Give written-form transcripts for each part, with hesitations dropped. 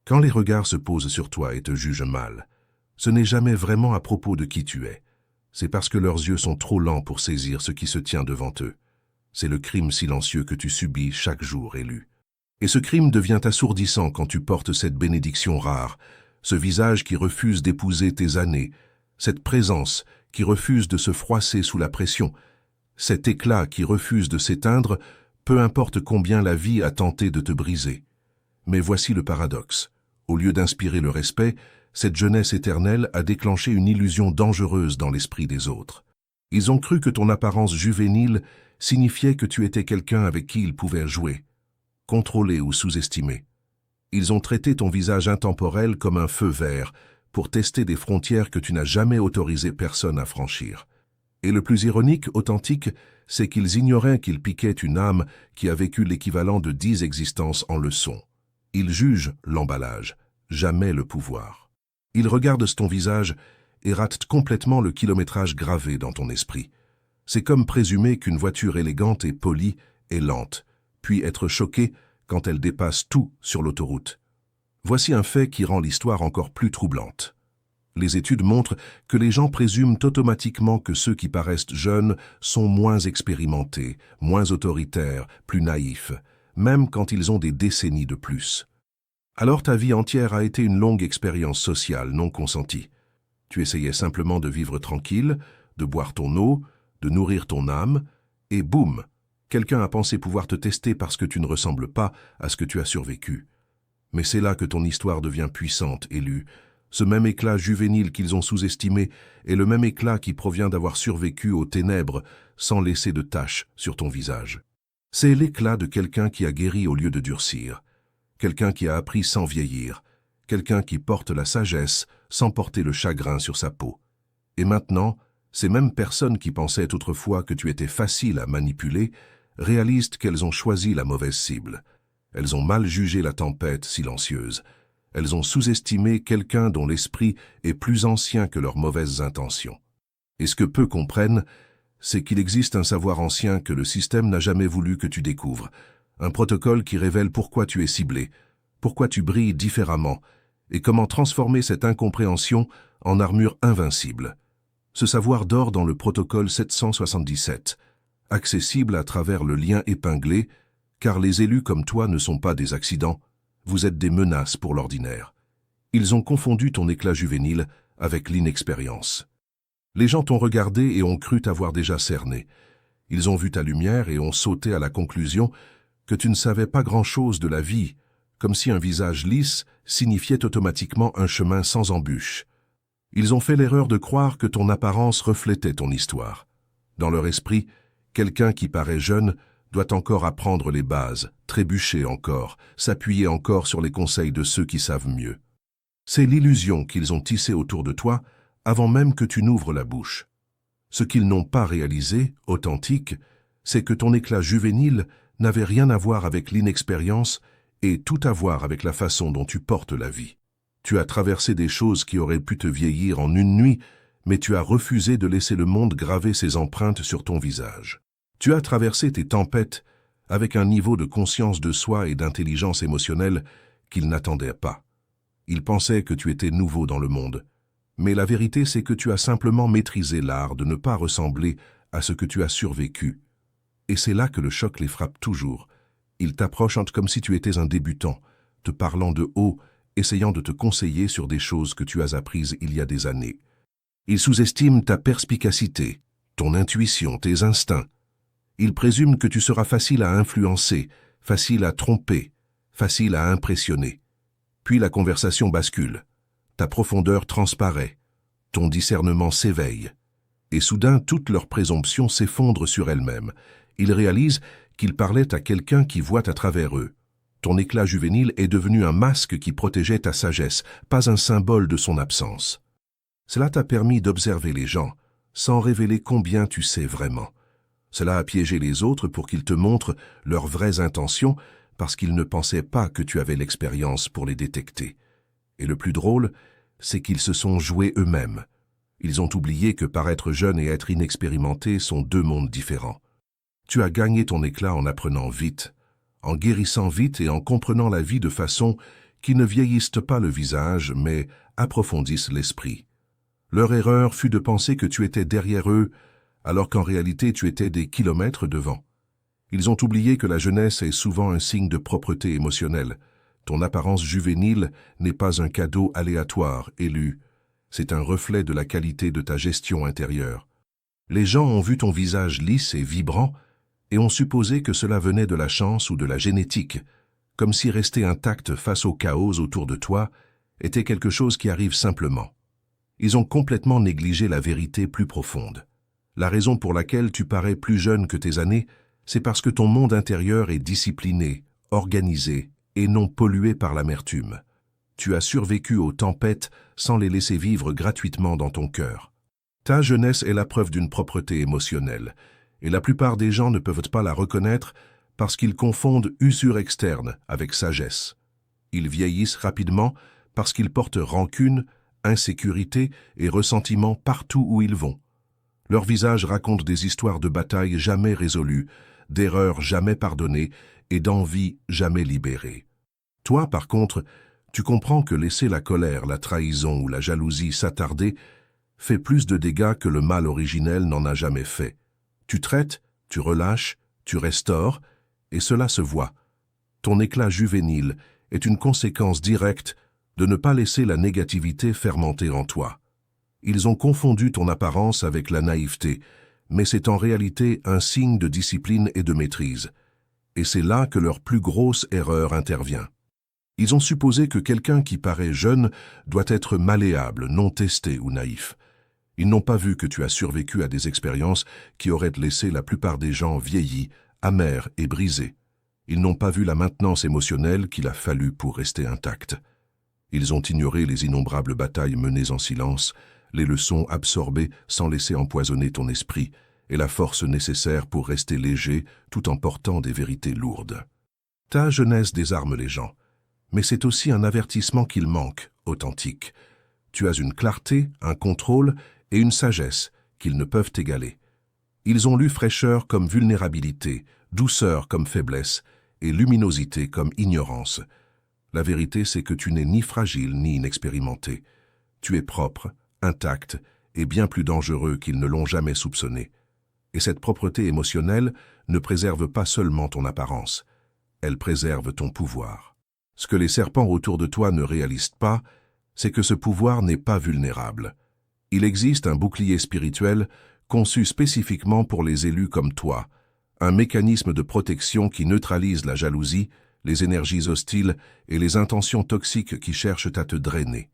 Quand les regards se posent sur toi et te jugent mal, ce n'est jamais vraiment à propos de qui tu es. C'est parce que leurs yeux sont trop lents pour saisir ce qui se tient devant eux. C'est le crime silencieux que tu subis chaque jour élu. Et ce crime devient assourdissant quand tu portes cette bénédiction rare, ce visage qui refuse d'épouser tes années, cette présence qui refuse de se froisser sous la pression, cet éclat qui refuse de s'éteindre, peu importe combien la vie a tenté de te briser. Mais voici le paradoxe. Au lieu d'inspirer le respect, cette jeunesse éternelle a déclenché une illusion dangereuse dans l'esprit des autres. Ils ont cru que ton apparence juvénile signifiait que tu étais quelqu'un avec qui ils pouvaient jouer, contrôler ou sous-estimer. Ils ont traité ton visage intemporel comme un feu vert pour tester des frontières que tu n'as jamais autorisé personne à franchir. Et le plus ironique, authentique, c'est qu'ils ignoraient qu'ils piquaient une âme qui a vécu l'équivalent de 10 existences en leçon. Ils jugent l'emballage, jamais le pouvoir. Ils regardent ton visage et ratent complètement le kilométrage gravé dans ton esprit. C'est comme présumer qu'une voiture élégante et polie est lente, puis être choqué quand elle dépasse tout sur l'autoroute. Voici un fait qui rend l'histoire encore plus troublante. Les études montrent que les gens présument automatiquement que ceux qui paraissent jeunes sont moins expérimentés, moins autoritaires, plus naïfs, même quand ils ont des décennies de plus. Alors ta vie entière a été une longue expérience sociale non consentie. Tu essayais simplement de vivre tranquille, de boire ton eau, de nourrir ton âme, et boum, quelqu'un a pensé pouvoir te tester parce que tu ne ressembles pas à ce que tu as survécu. Mais c'est là que ton histoire devient puissante, élu. Ce même éclat juvénile qu'ils ont sous-estimé est le même éclat qui provient d'avoir survécu aux ténèbres sans laisser de taches sur ton visage. C'est l'éclat de quelqu'un qui a guéri au lieu de durcir, quelqu'un qui a appris sans vieillir, quelqu'un qui porte la sagesse sans porter le chagrin sur sa peau. Et maintenant, ces mêmes personnes qui pensaient autrefois que tu étais facile à manipuler réalisent qu'elles ont choisi la mauvaise cible. Elles ont mal jugé la tempête silencieuse. Elles ont sous-estimé quelqu'un dont l'esprit est plus ancien que leurs mauvaises intentions. Et ce que peu comprennent, c'est qu'il existe un savoir ancien que le système n'a jamais voulu que tu découvres, un protocole qui révèle pourquoi tu es ciblé, pourquoi tu brilles différemment, et comment transformer cette incompréhension en armure invincible. Ce savoir dort dans le protocole 777, accessible à travers le lien épinglé, car les élus comme toi ne sont pas des accidents, vous êtes des menaces pour l'ordinaire. Ils ont confondu ton éclat juvénile avec l'inexpérience. Les gens t'ont regardé et ont cru t'avoir déjà cerné. Ils ont vu ta lumière et ont sauté à la conclusion que tu ne savais pas grand-chose de la vie, comme si un visage lisse signifiait automatiquement un chemin sans embûches. Ils ont fait l'erreur de croire que ton apparence reflétait ton histoire. Dans leur esprit, quelqu'un qui paraît jeune doit encore apprendre les bases, trébucher encore, s'appuyer encore sur les conseils de ceux qui savent mieux. C'est l'illusion qu'ils ont tissée autour de toi avant même que tu n'ouvres la bouche. Ce qu'ils n'ont pas réalisé, authentique, c'est que ton éclat juvénile n'avait rien à voir avec l'inexpérience et tout à voir avec la façon dont tu portes la vie. Tu as traversé des choses qui auraient pu te vieillir en une nuit, mais tu as refusé de laisser le monde graver ses empreintes sur ton visage. Tu as traversé tes tempêtes avec un niveau de conscience de soi et d'intelligence émotionnelle qu'ils n'attendaient pas. Ils pensaient que tu étais nouveau dans le monde. Mais la vérité, c'est que tu as simplement maîtrisé l'art de ne pas ressembler à ce que tu as survécu. Et c'est là que le choc les frappe toujours. Ils t'approchent comme si tu étais un débutant, te parlant de haut, essayant de te conseiller sur des choses que tu as apprises il y a des années. Ils sous-estiment ta perspicacité, ton intuition, tes instincts. Ils présument que tu seras facile à influencer, facile à tromper, facile à impressionner. Puis la conversation bascule. Ta profondeur transparaît, ton discernement s'éveille. Et soudain, toute leur présomption s'effondre sur elle-même. Ils réalisent qu'ils parlaient à quelqu'un qui voit à travers eux. Ton éclat juvénile est devenu un masque qui protégeait ta sagesse, pas un symbole de son absence. Cela t'a permis d'observer les gens, sans révéler combien tu sais vraiment. Cela a piégé les autres pour qu'ils te montrent leurs vraies intentions, parce qu'ils ne pensaient pas que tu avais l'expérience pour les détecter. Et le plus drôle, c'est qu'ils se sont joués eux-mêmes. Ils ont oublié que paraître jeune et être inexpérimenté sont deux mondes différents. Tu as gagné ton éclat en apprenant vite, en guérissant vite et en comprenant la vie de façon qui ne vieillissent pas le visage, mais approfondissent l'esprit. Leur erreur fut de penser que tu étais derrière eux, alors qu'en réalité tu étais des kilomètres devant. Ils ont oublié que la jeunesse est souvent un signe de propreté émotionnelle. Ton apparence juvénile n'est pas un cadeau aléatoire, élu. C'est un reflet de la qualité de ta gestion intérieure. Les gens ont vu ton visage lisse et vibrant et ont supposé que cela venait de la chance ou de la génétique, comme si rester intact face au chaos autour de toi était quelque chose qui arrive simplement. Ils ont complètement négligé la vérité plus profonde. La raison pour laquelle tu parais plus jeune que tes années, c'est parce que ton monde intérieur est discipliné, organisé et non pollué par l'amertume. Tu as survécu aux tempêtes sans les laisser vivre gratuitement dans ton cœur. Ta jeunesse est la preuve d'une propreté émotionnelle, et la plupart des gens ne peuvent pas la reconnaître parce qu'ils confondent usure externe avec sagesse. Ils vieillissent rapidement parce qu'ils portent rancune, insécurité et ressentiment partout où ils vont. Leurs visages racontent des histoires de batailles jamais résolues, d'erreurs jamais pardonnées et d'envies jamais libérées. Toi, par contre, tu comprends que laisser la colère, la trahison ou la jalousie s'attarder fait plus de dégâts que le mal originel n'en a jamais fait. Tu traites, tu relâches, tu restaures, et cela se voit. Ton éclat juvénile est une conséquence directe de ne pas laisser la négativité fermenter en toi. Ils ont confondu ton apparence avec la naïveté, mais c'est en réalité un signe de discipline et de maîtrise. Et c'est là que leur plus grosse erreur intervient. Ils ont supposé que quelqu'un qui paraît jeune doit être malléable, non testé ou naïf. Ils n'ont pas vu que tu as survécu à des expériences qui auraient laissé la plupart des gens vieillis, amers et brisés. Ils n'ont pas vu la maintenance émotionnelle qu'il a fallu pour rester intact. Ils ont ignoré les innombrables batailles menées en silence, les leçons absorbées sans laisser empoisonner ton esprit, et la force nécessaire pour rester léger tout en portant des vérités lourdes. Ta jeunesse désarme les gens, mais c'est aussi un avertissement qu'il manque, authentique. Tu as une clarté, un contrôle et une sagesse qu'ils ne peuvent égaler. Ils ont lu fraîcheur comme vulnérabilité, douceur comme faiblesse et luminosité comme ignorance. La vérité, c'est que tu n'es ni fragile ni inexpérimenté. Tu es propre, intact et bien plus dangereux qu'ils ne l'ont jamais soupçonné. Et cette propreté émotionnelle ne préserve pas seulement ton apparence, elle préserve ton pouvoir. Ce que les serpents autour de toi ne réalisent pas, c'est que ce pouvoir n'est pas vulnérable. Il existe un bouclier spirituel conçu spécifiquement pour les élus comme toi, un mécanisme de protection qui neutralise la jalousie, les énergies hostiles et les intentions toxiques qui cherchent à te drainer.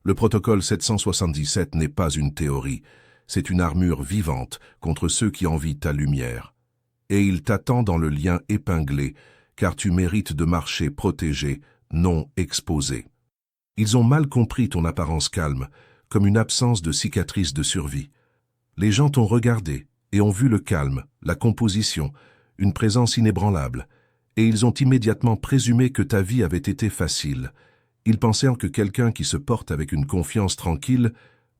Le protocole 777 n'est pas une théorie, c'est une armure vivante contre ceux qui envient ta lumière. Et il t'attend dans le lien épinglé, car tu mérites de marcher protégé, non exposé. Ils ont mal compris ton apparence calme, comme une absence de cicatrice de survie. Les gens t'ont regardé et ont vu le calme, la composition, une présence inébranlable, et ils ont immédiatement présumé que ta vie avait été facile. Ils pensèrent que quelqu'un qui se porte avec une confiance tranquille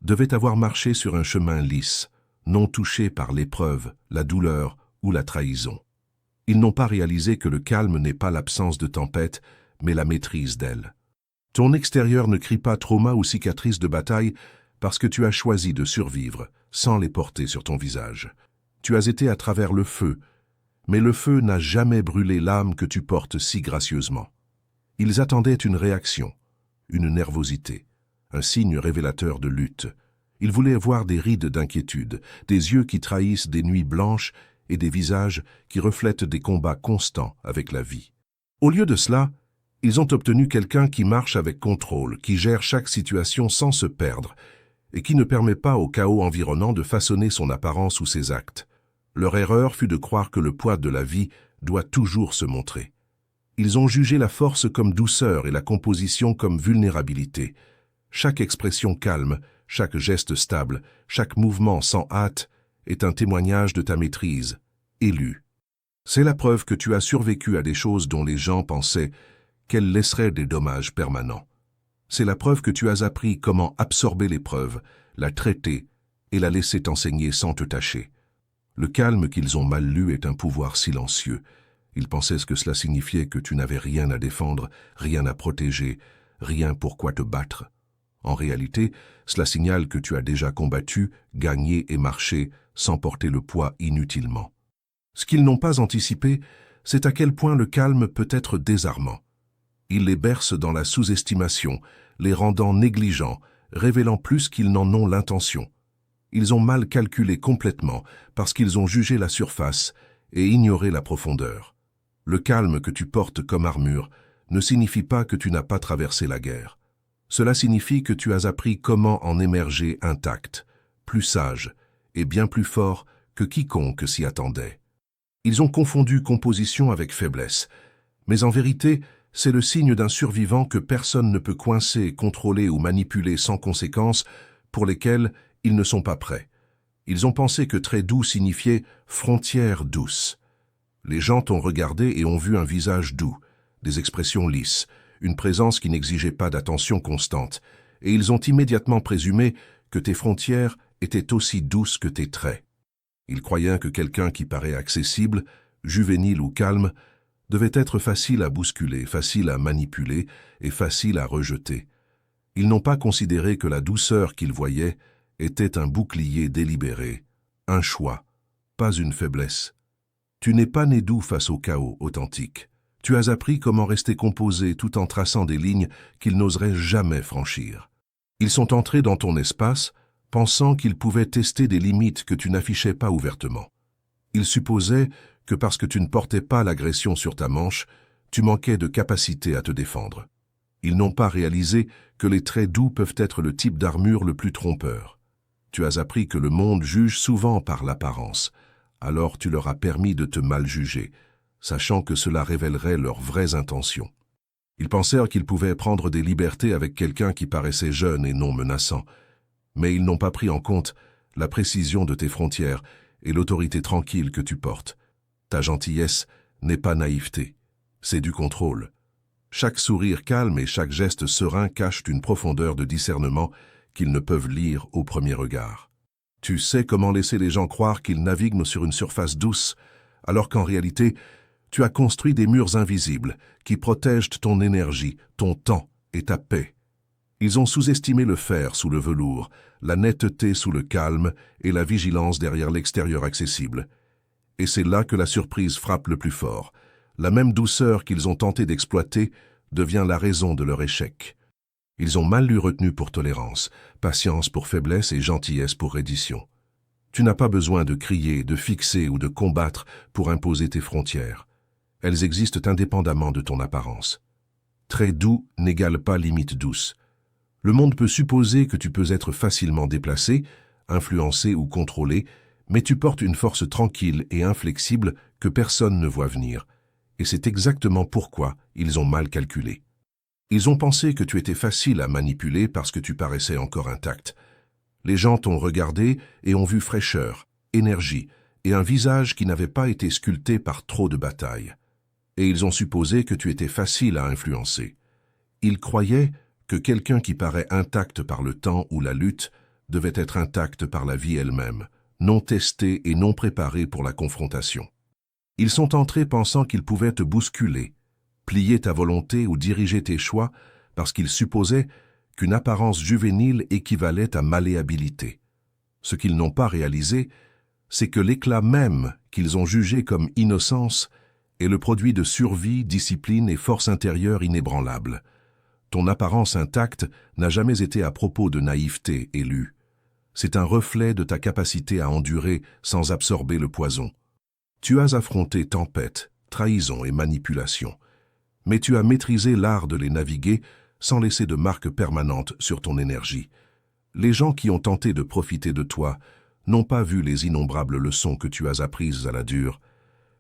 devait avoir marché sur un chemin lisse, non touché par l'épreuve, la douleur ou la trahison. Ils n'ont pas réalisé que le calme n'est pas l'absence de tempête, mais la maîtrise d'elle. Ton extérieur ne crie pas trauma ou cicatrice de bataille parce que tu as choisi de survivre sans les porter sur ton visage. Tu as été à travers le feu, mais le feu n'a jamais brûlé l'âme que tu portes si gracieusement. Ils attendaient une réaction, une nervosité, un signe révélateur de lutte. Ils voulaient voir des rides d'inquiétude, des yeux qui trahissent des nuits blanches et des visages qui reflètent des combats constants avec la vie. Au lieu de cela, ils ont obtenu quelqu'un qui marche avec contrôle, qui gère chaque situation sans se perdre, et qui ne permet pas au chaos environnant de façonner son apparence ou ses actes. Leur erreur fut de croire que le poids de la vie doit toujours se montrer. Ils ont jugé la force comme douceur et la composition comme vulnérabilité. Chaque expression calme, chaque geste stable, chaque mouvement sans hâte est un témoignage de ta maîtrise, élu. C'est la preuve que tu as survécu à des choses dont les gens pensaient qu'elles laisseraient des dommages permanents. C'est la preuve que tu as appris comment absorber l'épreuve, la traiter et la laisser t'enseigner sans te tâcher. Le calme qu'ils ont mal lu est un pouvoir silencieux, Ils pensaient que cela signifiait que tu n'avais rien à défendre, rien à protéger, rien pour quoi te battre. En réalité, cela signale que tu as déjà combattu, gagné et marché sans porter le poids inutilement. Ce qu'ils n'ont pas anticipé, c'est à quel point le calme peut être désarmant. Il les berce dans la sous-estimation, les rendant négligents, révélant plus qu'ils n'en ont l'intention. Ils ont mal calculé complètement parce qu'ils ont jugé la surface et ignoré la profondeur. Le calme que tu portes comme armure ne signifie pas que tu n'as pas traversé la guerre. Cela signifie que tu as appris comment en émerger intact, plus sage et bien plus fort que quiconque s'y attendait. Ils ont confondu composition avec faiblesse, mais en vérité, c'est le signe d'un survivant que personne ne peut coincer, contrôler ou manipuler sans conséquence, pour lesquels ils ne sont pas prêts. Ils ont pensé que très doux signifiait frontière douce. Les gens t'ont regardé et ont vu un visage doux, des expressions lisses, une présence qui n'exigeait pas d'attention constante, et ils ont immédiatement présumé que tes frontières étaient aussi douces que tes traits. Ils croyaient que quelqu'un qui paraît accessible, juvénile ou calme, devait être facile à bousculer, facile à manipuler et facile à rejeter. Ils n'ont pas considéré que la douceur qu'ils voyaient était un bouclier délibéré, un choix, pas une faiblesse. Tu n'es pas né doux face au chaos authentique. Tu as appris comment rester composé tout en traçant des lignes qu'ils n'oseraient jamais franchir. Ils sont entrés dans ton espace, pensant qu'ils pouvaient tester des limites que tu n'affichais pas ouvertement. Ils supposaient que parce que tu ne portais pas l'agression sur ta manche, tu manquais de capacité à te défendre. Ils n'ont pas réalisé que les traits doux peuvent être le type d'armure le plus trompeur. Tu as appris que le monde juge souvent par l'apparence, alors tu leur as permis de te mal juger, sachant que cela révélerait leurs vraies intentions. Ils pensèrent qu'ils pouvaient prendre des libertés avec quelqu'un qui paraissait jeune et non menaçant, mais ils n'ont pas pris en compte la précision de tes frontières et l'autorité tranquille que tu portes. Ta gentillesse n'est pas naïveté, c'est du contrôle. Chaque sourire calme et chaque geste serein cachent une profondeur de discernement qu'ils ne peuvent lire au premier regard. Tu sais comment laisser les gens croire qu'ils naviguent sur une surface douce, alors qu'en réalité, tu as construit des murs invisibles qui protègent ton énergie, ton temps et ta paix. Ils ont sous-estimé le fer sous le velours, la netteté sous le calme et la vigilance derrière l'extérieur accessible. Et c'est là que la surprise frappe le plus fort. La même douceur qu'ils ont tenté d'exploiter devient la raison de leur échec. Ils ont mal lu retenu pour tolérance, patience pour faiblesse et gentillesse pour reddition. Tu n'as pas besoin de crier, de fixer ou de combattre pour imposer tes frontières. Elles existent indépendamment de ton apparence. Très doux n'égale pas limite douce. Le monde peut supposer que tu peux être facilement déplacé, influencé ou contrôlé, mais tu portes une force tranquille et inflexible que personne ne voit venir. Et c'est exactement pourquoi ils ont mal calculé. Ils ont pensé que tu étais facile à manipuler parce que tu paraissais encore intact. Les gens t'ont regardé et ont vu fraîcheur, énergie et un visage qui n'avait pas été sculpté par trop de batailles. Et ils ont supposé que tu étais facile à influencer. Ils croyaient que quelqu'un qui paraît intact par le temps ou la lutte devait être intact par la vie elle-même, non testé et non préparé pour la confrontation. Ils sont entrés pensant qu'ils pouvaient te bousculer, plier ta volonté ou diriger tes choix parce qu'ils supposaient qu'une apparence juvénile équivalait à malléabilité. Ce qu'ils n'ont pas réalisé, c'est que l'éclat même qu'ils ont jugé comme innocence est le produit de survie, discipline et force intérieure inébranlable. Ton apparence intacte n'a jamais été à propos de naïveté élue. C'est un reflet de ta capacité à endurer sans absorber le poison. Tu as affronté tempête, trahison et manipulation, mais tu as maîtrisé l'art de les naviguer sans laisser de marque permanente sur ton énergie. Les gens qui ont tenté de profiter de toi n'ont pas vu les innombrables leçons que tu as apprises à la dure,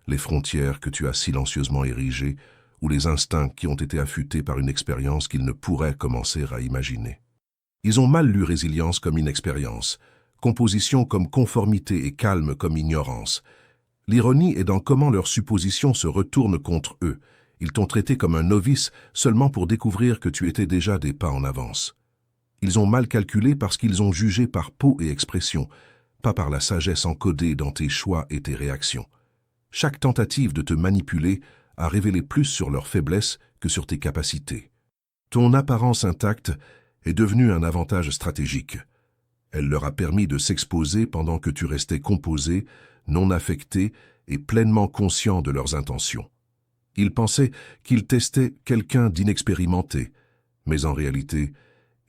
les frontières que tu as silencieusement érigées ou les instincts qui ont été affûtés par une expérience qu'ils ne pourraient commencer à imaginer. Ils ont mal lu résilience comme inexpérience, composition comme conformité et calme comme ignorance. L'ironie est dans comment leurs suppositions se retournent contre eux. Ils t'ont traité comme un novice seulement pour découvrir que tu étais déjà des pas en avance. Ils ont mal calculé parce qu'ils ont jugé par peau et expression, pas par la sagesse encodée dans tes choix et tes réactions. Chaque tentative de te manipuler a révélé plus sur leurs faiblesses que sur tes capacités. Ton apparence intacte est devenue un avantage stratégique. Elle leur a permis de s'exposer pendant que tu restais composé, non affecté et pleinement conscient de leurs intentions. Ils pensaient qu'ils testaient quelqu'un d'inexpérimenté, mais en réalité,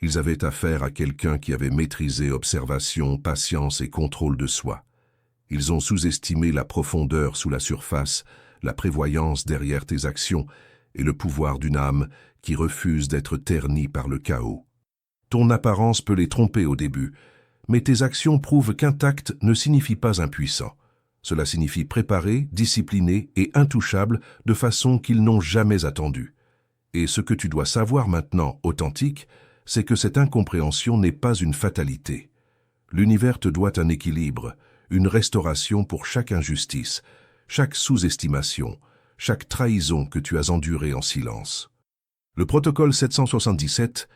ils avaient affaire à quelqu'un qui avait maîtrisé observation, patience et contrôle de soi. Ils ont sous-estimé la profondeur sous la surface, la prévoyance derrière tes actions et le pouvoir d'une âme qui refuse d'être ternie par le chaos. Ton apparence peut les tromper au début, mais tes actions prouvent qu'intact ne signifie pas impuissant. Cela signifie préparé, discipliné et intouchable de façon qu'ils n'ont jamais attendue. Et ce que tu dois savoir maintenant, authentique, c'est que cette incompréhension n'est pas une fatalité. L'univers te doit un équilibre, une restauration pour chaque injustice, chaque sous-estimation, chaque trahison que tu as endurée en silence. Le protocole 777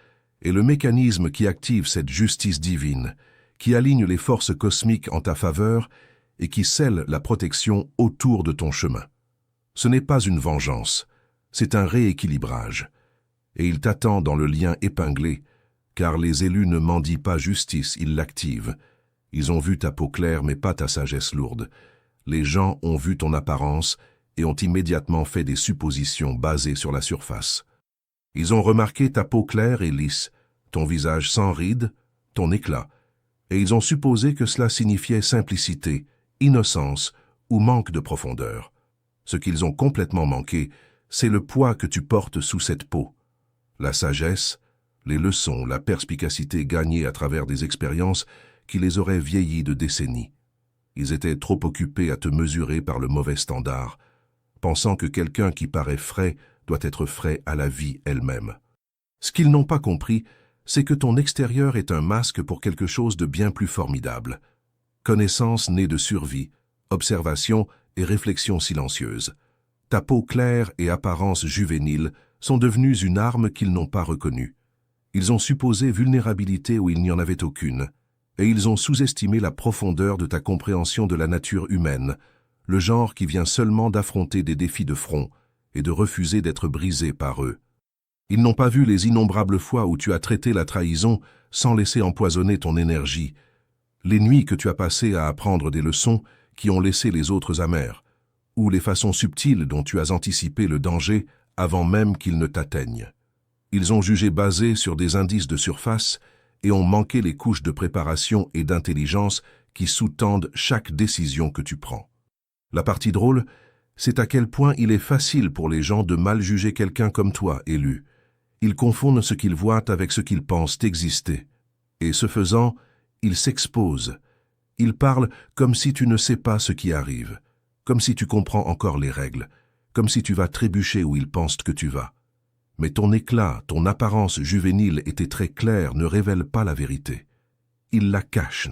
est le mécanisme qui active cette justice divine, qui aligne les forces cosmiques en ta faveur et qui scelle la protection autour de ton chemin. Ce n'est pas une vengeance, c'est un rééquilibrage. Et il t'attend dans le lien épinglé, car les élus ne mendient pas justice, ils l'activent. Ils ont vu ta peau claire mais pas ta sagesse lourde. Les gens ont vu ton apparence et ont immédiatement fait des suppositions basées sur la surface. Ils ont remarqué ta peau claire et lisse, ton visage sans rides, ton éclat, et ils ont supposé que cela signifiait simplicité, innocence ou manque de profondeur. Ce qu'ils ont complètement manqué, c'est le poids que tu portes sous cette peau. La sagesse, les leçons, la perspicacité gagnée à travers des expériences qui les auraient vieillis de décennies. Ils étaient trop occupés à te mesurer par le mauvais standard, pensant que quelqu'un qui paraît frais doit être frais à la vie elle-même. Ce qu'ils n'ont pas compris, c'est que ton extérieur est un masque pour quelque chose de bien plus formidable. Connaissance née de survie, observation et réflexion silencieuse. Ta peau claire et apparence juvénile sont devenues une arme qu'ils n'ont pas reconnue. Ils ont supposé vulnérabilité où il n'y en avait aucune, et ils ont sous-estimé la profondeur de ta compréhension de la nature humaine, le genre qui vient seulement d'affronter des défis de front et de refuser d'être brisé par eux. Ils n'ont pas vu les innombrables fois où tu as traité la trahison sans laisser empoisonner ton énergie, les nuits que tu as passées à apprendre des leçons qui ont laissé les autres amères, ou les façons subtiles dont tu as anticipé le danger avant même qu'il ne t'atteigne. Ils ont jugé basés sur des indices de surface et ont manqué les couches de préparation et d'intelligence qui sous-tendent chaque décision que tu prends. La partie drôle, c'est à quel point il est facile pour les gens de mal juger quelqu'un comme toi, élu. Ils confondent ce qu'ils voient avec ce qu'ils pensent exister. Et ce faisant, ils s'exposent. Ils parlent comme si tu ne sais pas ce qui arrive, comme si tu comprends encore les règles, comme si tu vas trébucher où ils pensent que tu vas. Mais ton éclat, ton apparence juvénile et tes traits clairs ne révèlent pas la vérité. Ils la cachent.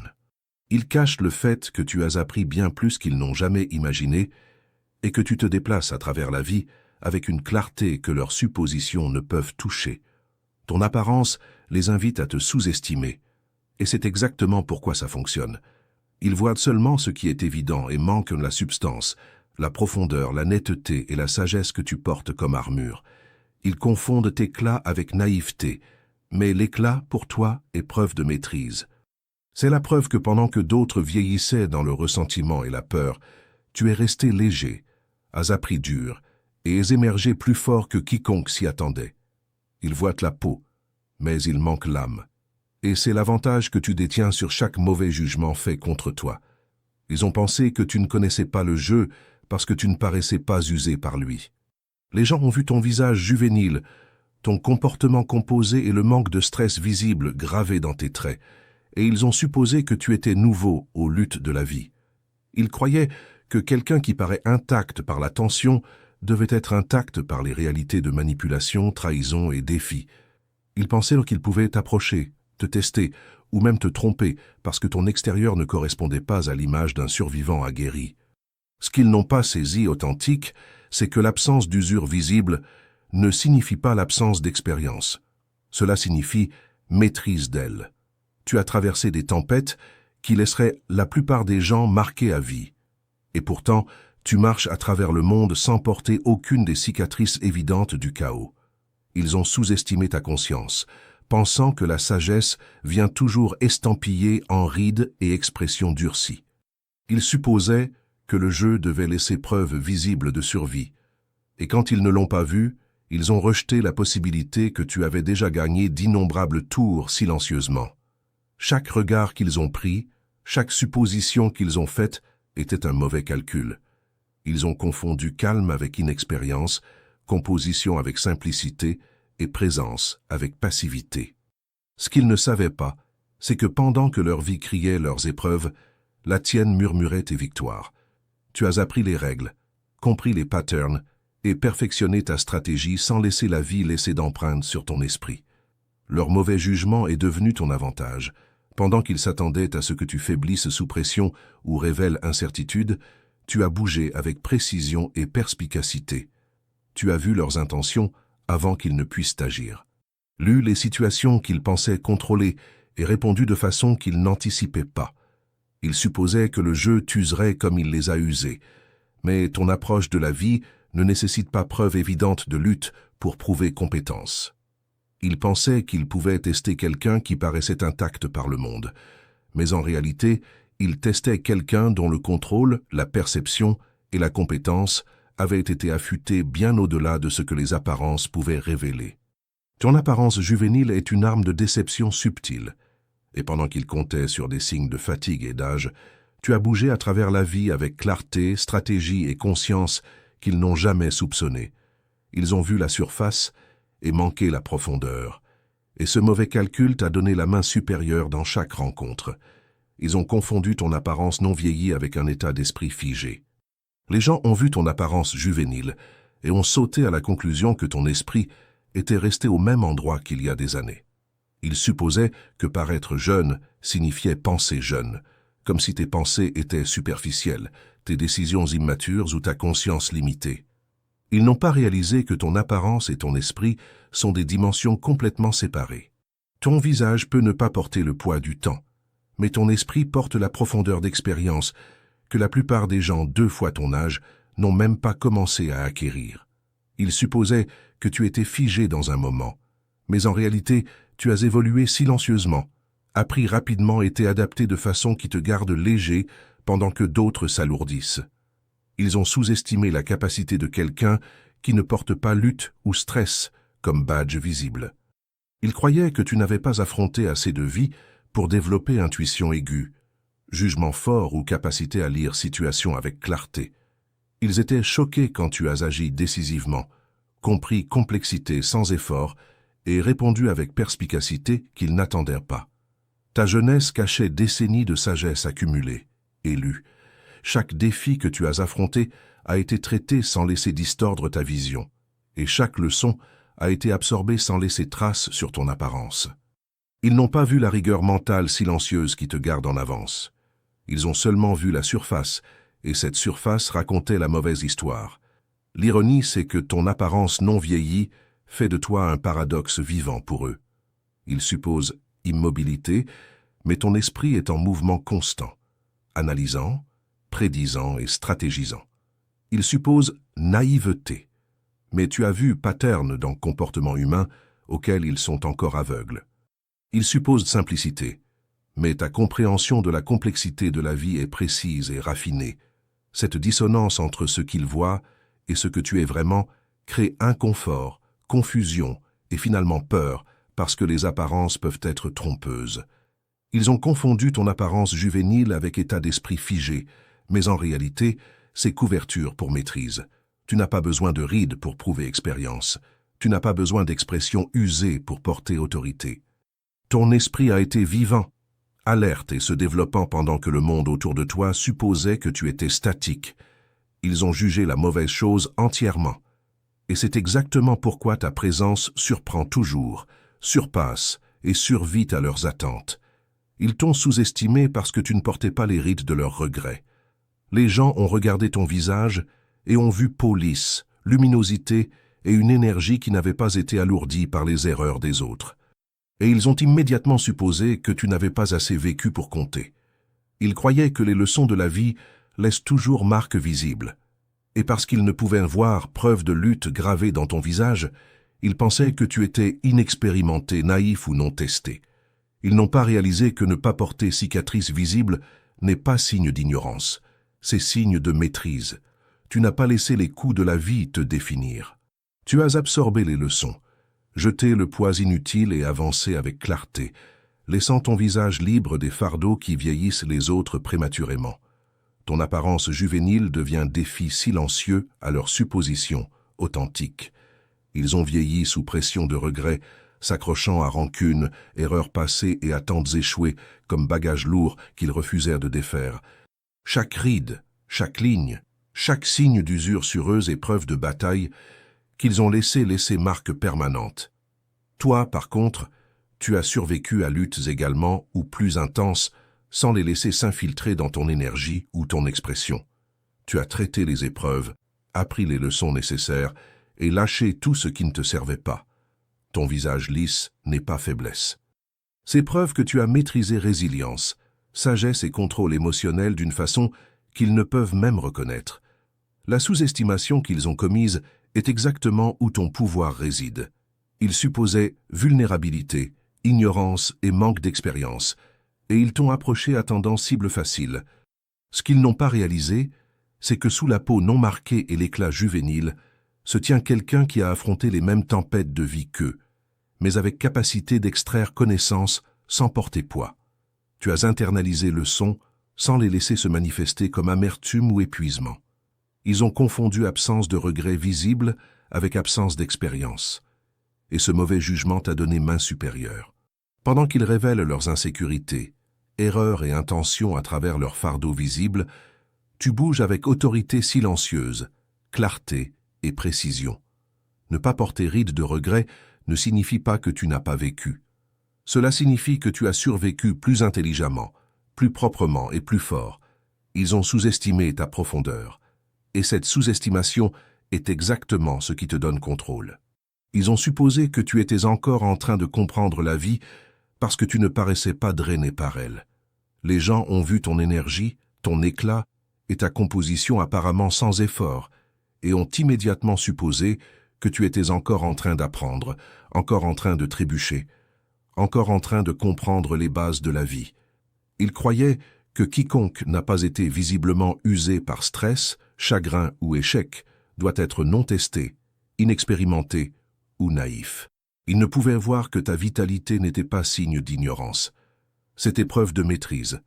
Ils cachent le fait que tu as appris bien plus qu'ils n'ont jamais imaginé et que tu te déplaces à travers la vie avec une clarté que leurs suppositions ne peuvent toucher. Ton apparence les invite à te sous-estimer. Et c'est exactement pourquoi ça fonctionne. Ils voient seulement ce qui est évident et manquent la substance, la profondeur, la netteté et la sagesse que tu portes comme armure. Ils confondent éclat avec naïveté, mais l'éclat, pour toi, est preuve de maîtrise. C'est la preuve que pendant que d'autres vieillissaient dans le ressentiment et la peur, tu es resté léger, as appris dur, et es émergé plus fort que quiconque s'y attendait. Ils voient la peau, mais ils manquent l'âme. Et c'est l'avantage que tu détiens sur chaque mauvais jugement fait contre toi. Ils ont pensé que tu ne connaissais pas le jeu parce que tu ne paraissais pas usé par lui. Les gens ont vu ton visage juvénile, ton comportement composé et le manque de stress visible gravé dans tes traits, et ils ont supposé que tu étais nouveau aux luttes de la vie. Ils croyaient que quelqu'un qui paraît intact par la tension devait être intact par les réalités de manipulation, trahison et défis. Ils pensaient qu'ils pouvaient t'approcher, te tester ou même te tromper parce que ton extérieur ne correspondait pas à l'image d'un survivant aguerri. Ce qu'ils n'ont pas saisi authentique, c'est que l'absence d'usure visible ne signifie pas l'absence d'expérience. Cela signifie maîtrise d'elle. Tu as traversé des tempêtes qui laisseraient la plupart des gens marqués à vie. Et pourtant, Tu marches à travers le monde sans porter aucune des cicatrices évidentes du chaos. Ils ont sous-estimé ta conscience, pensant que la sagesse vient toujours estampillée en rides et expressions durcies. Ils supposaient que le jeu devait laisser preuve visible de survie, et quand ils ne l'ont pas vu, ils ont rejeté la possibilité que tu avais déjà gagné d'innombrables tours silencieusement. Chaque regard qu'ils ont pris, chaque supposition qu'ils ont faite était un mauvais calcul. Ils ont confondu calme avec inexpérience, composition avec simplicité et présence avec passivité. Ce qu'ils ne savaient pas, c'est que pendant que leur vie criait leurs épreuves, la tienne murmurait tes victoires. Tu as appris les règles, compris les patterns et perfectionné ta stratégie sans laisser la vie laisser d'empreintes sur ton esprit. Leur mauvais jugement est devenu ton avantage. Pendant qu'ils s'attendaient à ce que tu faiblisses sous pression ou révèles incertitude, tu as bougé avec précision et perspicacité. Tu as vu leurs intentions avant qu'ils ne puissent agir. Lu les situations qu'ils pensaient contrôler et répondu de façon qu'ils n'anticipaient pas. Ils supposaient que le jeu t'userait comme il les a usés. Mais ton approche de la vie ne nécessite pas preuve évidente de lutte pour prouver compétence. Ils pensaient qu'ils pouvaient tester quelqu'un qui paraissait intact par le monde. Mais en réalité, ils testaient quelqu'un dont le contrôle, la perception et la compétence avaient été affûtés bien au-delà de ce que les apparences pouvaient révéler. Ton apparence juvénile est une arme de déception subtile. Et pendant qu'ils comptaient sur des signes de fatigue et d'âge, tu as bougé à travers la vie avec clarté, stratégie et conscience qu'ils n'ont jamais soupçonné. Ils ont vu la surface et manqué la profondeur. Et ce mauvais calcul t'a donné la main supérieure dans chaque rencontre. Ils ont confondu ton apparence non vieillie avec un état d'esprit figé. Les gens ont vu ton apparence juvénile et ont sauté à la conclusion que ton esprit était resté au même endroit qu'il y a des années. Ils supposaient que paraître jeune signifiait penser jeune, comme si tes pensées étaient superficielles, tes décisions immatures ou ta conscience limitée. Ils n'ont pas réalisé que ton apparence et ton esprit sont des dimensions complètement séparées. Ton visage peut ne pas porter le poids du temps, mais ton esprit porte la profondeur d'expérience que la plupart des gens 2 fois ton âge n'ont même pas commencé à acquérir. Ils supposaient que tu étais figé dans un moment, mais en réalité, tu as évolué silencieusement, appris rapidement et t'es adapté de façon qui te garde léger pendant que d'autres s'alourdissent. Ils ont sous-estimé la capacité de quelqu'un qui ne porte pas lutte ou stress comme badge visible. Ils croyaient que tu n'avais pas affronté assez de vie pour développer intuition aiguë, jugement fort ou capacité à lire situation avec clarté. Ils étaient choqués quand tu as agi décisivement, compris complexité sans effort et répondu avec perspicacité qu'ils n'attendaient pas. Ta jeunesse cachait décennies de sagesse accumulée, élue. Chaque défi que tu as affronté a été traité sans laisser distordre ta vision, et chaque leçon a été absorbée sans laisser trace sur ton apparence. Ils n'ont pas vu la rigueur mentale silencieuse qui te garde en avance. Ils ont seulement vu la surface, et cette surface racontait la mauvaise histoire. L'ironie, c'est que ton apparence non vieillie fait de toi un paradoxe vivant pour eux. Ils supposent immobilité, mais ton esprit est en mouvement constant, analysant, prédisant et stratégisant. Ils supposent naïveté, mais tu as vu pattern dans le comportement humain auquel ils sont encore aveugles. Ils supposent simplicité, mais ta compréhension de la complexité de la vie est précise et raffinée. Cette dissonance entre ce qu'ils voient et ce que tu es vraiment crée inconfort, confusion et finalement peur parce que les apparences peuvent être trompeuses. Ils ont confondu ton apparence juvénile avec état d'esprit figé, mais en réalité, c'est couverture pour maîtrise. Tu n'as pas besoin de rides pour prouver expérience. Tu n'as pas besoin d'expressions usées pour porter autorité. Ton esprit a été vivant, alerte et se développant pendant que le monde autour de toi supposait que tu étais statique. Ils ont jugé la mauvaise chose entièrement. Et c'est exactement pourquoi ta présence surprend toujours, surpasse et survit à leurs attentes. Ils t'ont sous-estimé parce que tu ne portais pas les rides de leurs regrets. Les gens ont regardé ton visage et ont vu peau lisse, luminosité et une énergie qui n'avait pas été alourdie par les erreurs des autres. Et ils ont immédiatement supposé que tu n'avais pas assez vécu pour compter. Ils croyaient que les leçons de la vie laissent toujours marque visible, et parce qu'ils ne pouvaient voir preuve de lutte gravée dans ton visage, ils pensaient que tu étais inexpérimenté, naïf ou non testé. Ils n'ont pas réalisé que ne pas porter cicatrice visible n'est pas signe d'ignorance, c'est signe de maîtrise. Tu n'as pas laissé les coups de la vie te définir. Tu as absorbé les leçons, jeté le poids inutile et avancé avec clarté, laissant ton visage libre des fardeaux qui vieillissent les autres prématurément. Ton apparence juvénile devient défi silencieux à leurs suppositions authentiques. Ils ont vieilli sous pression de regrets, s'accrochant à rancunes, erreurs passées et attentes échouées comme bagages lourds qu'ils refusèrent de défaire. Chaque ride, chaque ligne, chaque signe d'usure sur eux est preuve de bataille qu'ils ont laissé marque permanente. Toi, par contre, tu as survécu à luttes également ou plus intenses sans les laisser s'infiltrer dans ton énergie ou ton expression. Tu as traité les épreuves, appris les leçons nécessaires et lâché tout ce qui ne te servait pas. Ton visage lisse n'est pas faiblesse. C'est preuve que tu as maîtrisé résilience, sagesse et contrôle émotionnel d'une façon qu'ils ne peuvent même reconnaître. La sous-estimation qu'ils ont commise est exactement où ton pouvoir réside. Ils supposaient vulnérabilité, ignorance et manque d'expérience, et ils t'ont approché attendant cible facile. Ce qu'ils n'ont pas réalisé, c'est que sous la peau non marquée et l'éclat juvénile, se tient quelqu'un qui a affronté les mêmes tempêtes de vie qu'eux, mais avec capacité d'extraire connaissance sans porter poids. Tu as internalisé le son sans les laisser se manifester comme amertume ou épuisement. Ils ont confondu absence de regret visible avec absence d'expérience. Et ce mauvais jugement t'a donné main supérieure. Pendant qu'ils révèlent leurs insécurités, erreurs et intentions à travers leurs fardeaux visibles, tu bouges avec autorité silencieuse, clarté et précision. Ne pas porter ride de regret ne signifie pas que tu n'as pas vécu. Cela signifie que tu as survécu plus intelligemment, plus proprement et plus fort. Ils ont sous-estimé ta profondeur. Et cette sous-estimation est exactement ce qui te donne contrôle. Ils ont supposé que tu étais encore en train de comprendre la vie parce que tu ne paraissais pas drainé par elle. Les gens ont vu ton énergie, ton éclat et ta composition apparemment sans effort et ont immédiatement supposé que tu étais encore en train d'apprendre, encore en train de trébucher, encore en train de comprendre les bases de la vie. Ils croyaient que quiconque n'a pas été visiblement usé par stress, chagrin ou échec doit être non testé, inexpérimenté ou naïf. Ils ne pouvaient voir que ta vitalité n'était pas signe d'ignorance. C'était preuve de maîtrise.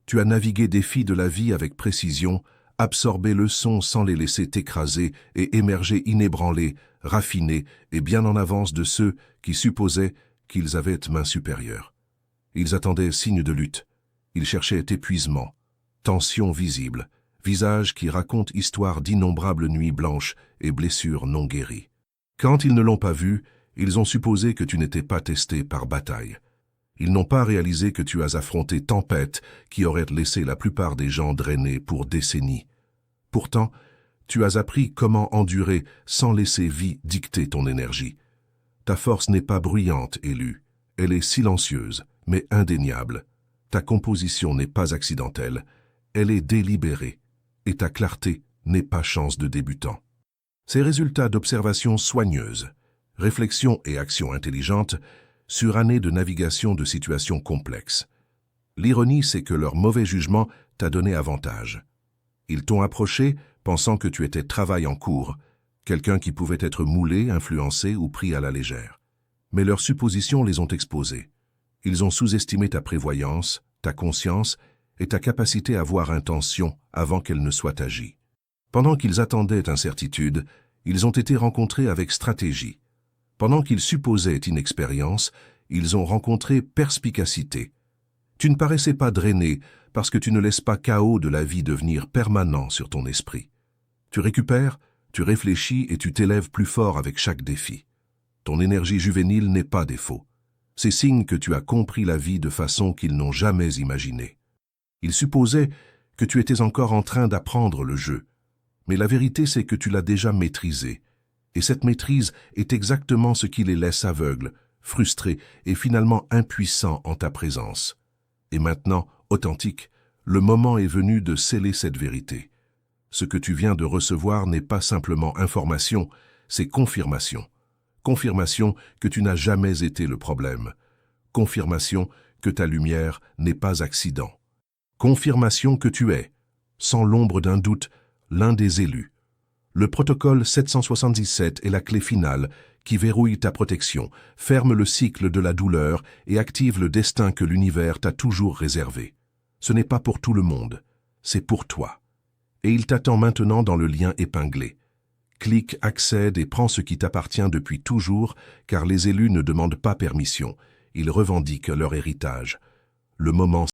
Tu as navigué des défis de la vie avec précision, absorbé leçons sans les laisser t'écraser et émerger inébranlé, raffiné et bien en avance de ceux qui supposaient qu'ils avaient main supérieure. Ils attendaient signe de lutte. Ils cherchaient épuisement, tension visible, visage qui raconte histoire d'innombrables nuits blanches et blessures non guéries. Quand ils ne l'ont pas vu, ils ont supposé que tu n'étais pas testé par bataille. Ils n'ont pas réalisé que tu as affronté tempêtes qui auraient laissé la plupart des gens drainés pour décennies. Pourtant, tu as appris comment endurer sans laisser vie dicter ton énergie. Ta force n'est pas bruyante, élue. Elle est silencieuse, mais indéniable. Ta composition n'est pas accidentelle. Elle est délibérée. Et ta clarté n'est pas chance de débutant. Ces résultats d'observation soigneuse, réflexion et action intelligente sur années de navigation de situations complexes. L'ironie, c'est que leur mauvais jugement t'a donné avantage. Ils t'ont approché pensant que tu étais travail en cours, quelqu'un qui pouvait être moulé, influencé ou pris à la légère. Mais leurs suppositions les ont exposés. Ils ont sous-estimé ta prévoyance, ta conscience et ta capacité à voir intention avant qu'elle ne soit agie. Pendant qu'ils attendaient incertitude, ils ont été rencontrés avec stratégie. Pendant qu'ils supposaient inexpérience, ils ont rencontré perspicacité. Tu ne paraissais pas drainé parce que tu ne laisses pas chaos de la vie devenir permanent sur ton esprit. Tu récupères, tu réfléchis et tu t'élèves plus fort avec chaque défi. Ton énergie juvénile n'est pas défaut. C'est signe que tu as compris la vie de façon qu'ils n'ont jamais imaginée. Ils supposaient que tu étais encore en train d'apprendre le jeu. Mais la vérité, c'est que tu l'as déjà maîtrisé. Et cette maîtrise est exactement ce qui les laisse aveugles, frustrés et finalement impuissants en ta présence. Et maintenant, authentique, le moment est venu de sceller cette vérité. Ce que tu viens de recevoir n'est pas simplement information, c'est confirmation. Confirmation que tu n'as jamais été le problème. Confirmation que ta lumière n'est pas accident. Confirmation que tu es, sans l'ombre d'un doute, l'un des élus. Le protocole 777 est la clé finale qui verrouille ta protection, ferme le cycle de la douleur et active le destin que l'univers t'a toujours réservé. Ce n'est pas pour tout le monde, c'est pour toi. Et il t'attend maintenant dans le lien épinglé. Clique, accède et prends ce qui t'appartient depuis toujours, car les élus ne demandent pas permission, ils revendiquent leur héritage. Le moment